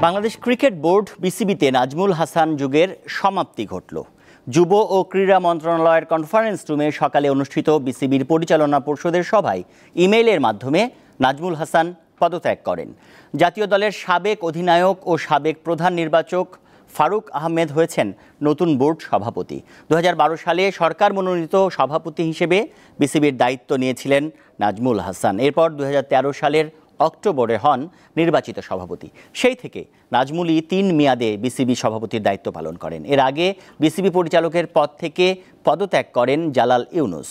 Bangladesh cricket board বিসিবিতে Nazmul Hasan যুগের সমাপ্তি ঘটল। যুব ও ক্রীড়া মন্ত্রণালয়ের কনফারেন্স রুমে সকালে অনুষ্ঠিত বিসিবির পরিচালনা পর্ষদের সভায় ইমেইলের মাধ্যমে নাজমুল হাসান পদত্যাগ করেন। জাতীয় দলের সাবেক অধিনায়ক ও সাবেক প্রধান নির্বাচক ফারুক আহমেদ হয়েছেন নতুন বোর্ড সভাপতি। 2012 সালে সরকার মনোনীত সভাপতি হিসেবে বিসিবির দায়িত্ব নিয়েছিলেন নাজমুল হাসান। এরপর 2013 সালের অক্টোবরে হন নির্বাচিত সভাপতি। সেই থেকে নাজমুলই 3 মেয়াদে বিসিবি সভাপতির দায়িত্ব পালন করেন। এর আগে বিসিবি পরিচালকের পদ থেকে পদত্যাগ করেন জালাল ইউনুস।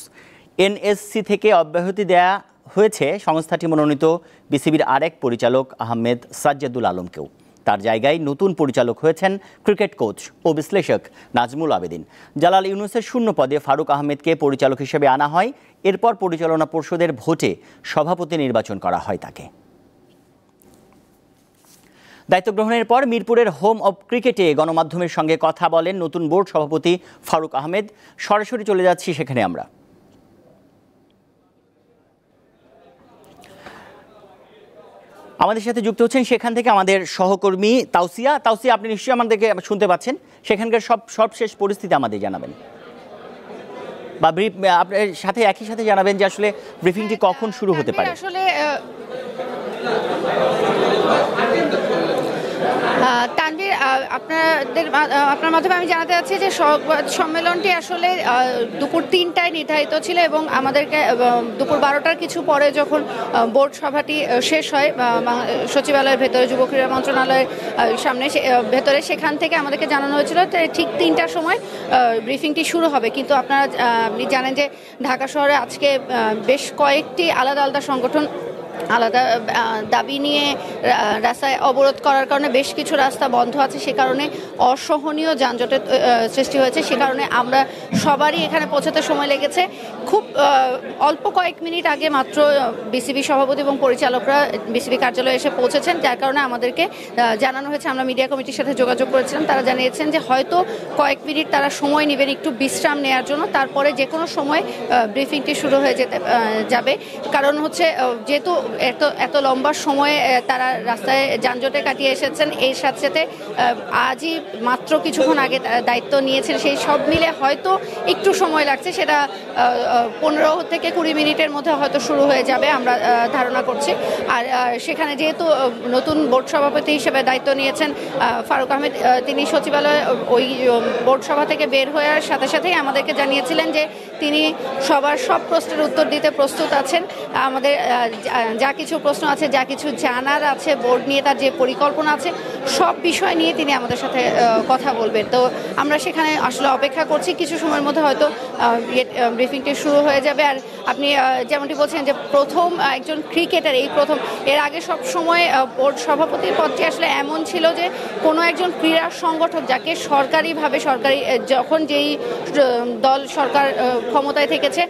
এনএসসি থেকে অব্যাহতি দেয়া হয়েছে সংস্থাটি মনোনীত বিসিবির আরেক পরিচালক আহমেদ সাজ্জাদুল আলমকেও। তার জায়গায় নতুন পরিচালক হয়েছেন ক্রিকেট কোচ ও বিশ্লেষক নাজমুল আবেদিন। জালাল ইউনুসের শূন্য পদে ফারুক আহমেদকে পরিচালক হিসেবে আনা হয়। এরপর পরিচালনা পর্ষদের ভোটে সভাপতি নির্বাচন করা হয় তাকে। দায়িত্ব গ্রহণের পর মিরপুরের হোম অব ক্রিকেটে গণমাধ্যমের সঙ্গে কথা বলেন নতুন বোর্ড সভাপতি ফারুক আহমেদ। সরাসরি চলে যাচ্ছি সেখানে আমরা। আমাদের সাথে যুক্ত হচ্ছেন সেখান থেকে আমাদের সহকর্মী তাওসিয়া। আপনি নিশ্চয়ই আমাদেরকে শুনতে পাচ্ছেন। সেখানকার সবশেষ পরিস্থিতি আমাদের জানাবেন, বা আপনার সাথে একই সাথে জানাবেন যে আসলে ব্রিফিংটি কখন শুরু হতে পারে। আসলে তানভীর, আপনার মাধ্যমে আমি জানাতে চাচ্ছি যে সম্মেলনটি আসলে দুপুর 3টায় নির্ধারিত ছিল এবং আমাদেরকে দুপুর 12টার কিছু পরে যখন বোর্ড সভাটি শেষ হয় সচিবালয়ের ভেতরে, যুব ক্রীড়া মন্ত্রণালয়ের সামনে ভেতরে, সেখান থেকে আমাদেরকে জানানো হয়েছিল ঠিক 3টার সময় ব্রিফিংটি শুরু হবে। কিন্তু আপনি জানেন যে ঢাকা শহরে আজকে বেশ কয়েকটি আলাদা আলাদা সংগঠন আলাদা দাবি নিয়ে রাস্তায় অবরোধ করার কারণে বেশ কিছু রাস্তা বন্ধ আছে। সে কারণে অসহনীয় যানজটের সৃষ্টি হয়েছে। সে কারণে আমরা সবারই এখানে পৌঁছাতে সময় লেগেছে। খুব অল্প কয়েক মিনিট আগে মাত্র বিসিবি সভাপতি এবং পরিচালকরা বিসিবি কার্যালয়ে এসে পৌঁছেছেন, যার কারণে আমাদেরকে জানানো হয়েছে। আমরা মিডিয়া কমিটির সাথে যোগাযোগ করেছিলাম, তারা জানিয়েছেন যে হয়তো কয়েক মিনিট তারা সময় নেবেন একটু বিশ্রাম নেওয়ার জন্য, তারপরে যে কোনো সময় ব্রিফিংটি শুরু হয়ে যাবে। কারণ হচ্ছে যেহেতু এত লম্বা সময়ে তারা রাস্তায় যানজটে কাটিয়ে এসেছেন, এর সাথে সাথে আজই মাত্র কিছুক্ষণ আগে দায়িত্ব নিয়েছেন, সেই সব মিলে হয়তো একটু সময় লাগছে। সেটা 15 থেকে 20 মিনিটের মধ্যে হয়তো শুরু হয়ে যাবে আমরা ধারণা করছি। আর সেখানে যেহেতু নতুন বোর্ড সভাপতি হিসেবে দায়িত্ব নিয়েছেন ফারুক আহমেদ, তিনি সচিবালয়ে ওই বোর্ড সভা থেকে বের হওয়ার সাথে সাথেই আমাদেরকে জানিয়েছিলেন যে তিনি সবার সব প্রশ্নের উত্তর দিতে প্রস্তুত আছেন। আমাদের যা কিছু প্রশ্ন আছে, যা কিছু জানার আছে বোর্ড নিয়ে, তার যে পরিকল্পনা আছে, সব বিষয় নিয়ে তিনি আমাদের সাথে কথা বলবেন। তো আমরা সেখানে আসলে অপেক্ষা করছি। কিছু সময়ের মধ্যে হয়তো ব্রিফিংটি শুরু হয়ে যাবে। আর আপনি যেমনটি বলছেন যে প্রথম একজন ক্রিকেটার, এই প্রথম, এর আগে সব সময় বোর্ড সভাপতির পদটি আসলে এমন ছিল যে কোনো একজন ক্রীড়া সংগঠক যাকে সরকারিভাবে যখন যেই দল সরকার ক্ষমতায় থেকেছে,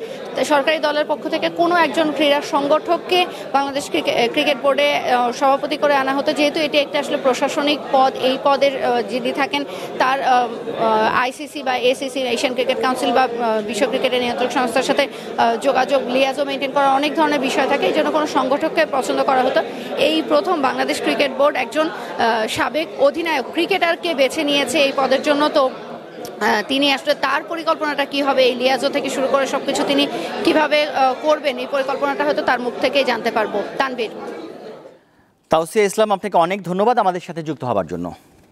সরকারি দলের পক্ষ থেকে কোনো একজন ক্রীড়া সংগঠককে বাংলাদেশ ক্রিকেট বোর্ডে সভাপতি করে আনা হতো। যেহেতু এটি একটা আসলে প্রশাসনিক পদ, এই পদের যিনি থাকেন তার আইসিসি বা এসিসি, এশিয়ান ক্রিকেট কাউন্সিল বা বিশ্ব ক্রিকেটের নিয়ন্ত্রক সংস্থার সাথে যোগাযোগ, লিয়াজও মেনটেন করার অনেক ধরনের বিষয় থাকে। এই জন্য কোনো সংগঠককে পছন্দ করা হতো। এই প্রথম বাংলাদেশ ক্রিকেট বোর্ড একজন সাবেক অধিনায়ক ক্রিকেটারকে বেছে নিয়েছে এই পদের জন্য। তো তিনি আসলে তার পরিকল্পনাটা কি হবে, এই লিয়াজো থেকে শুরু করে সবকিছু তিনি কিভাবে করবেন, এই পরিকল্পনাটা হয়তো তার মুখ থেকেই জানতে পারবো। তানভীর। তাওসিয়া ইসলাম, আপনাকে অনেক ধন্যবাদ আমাদের সাথে যুক্ত হওয়ার জন্য।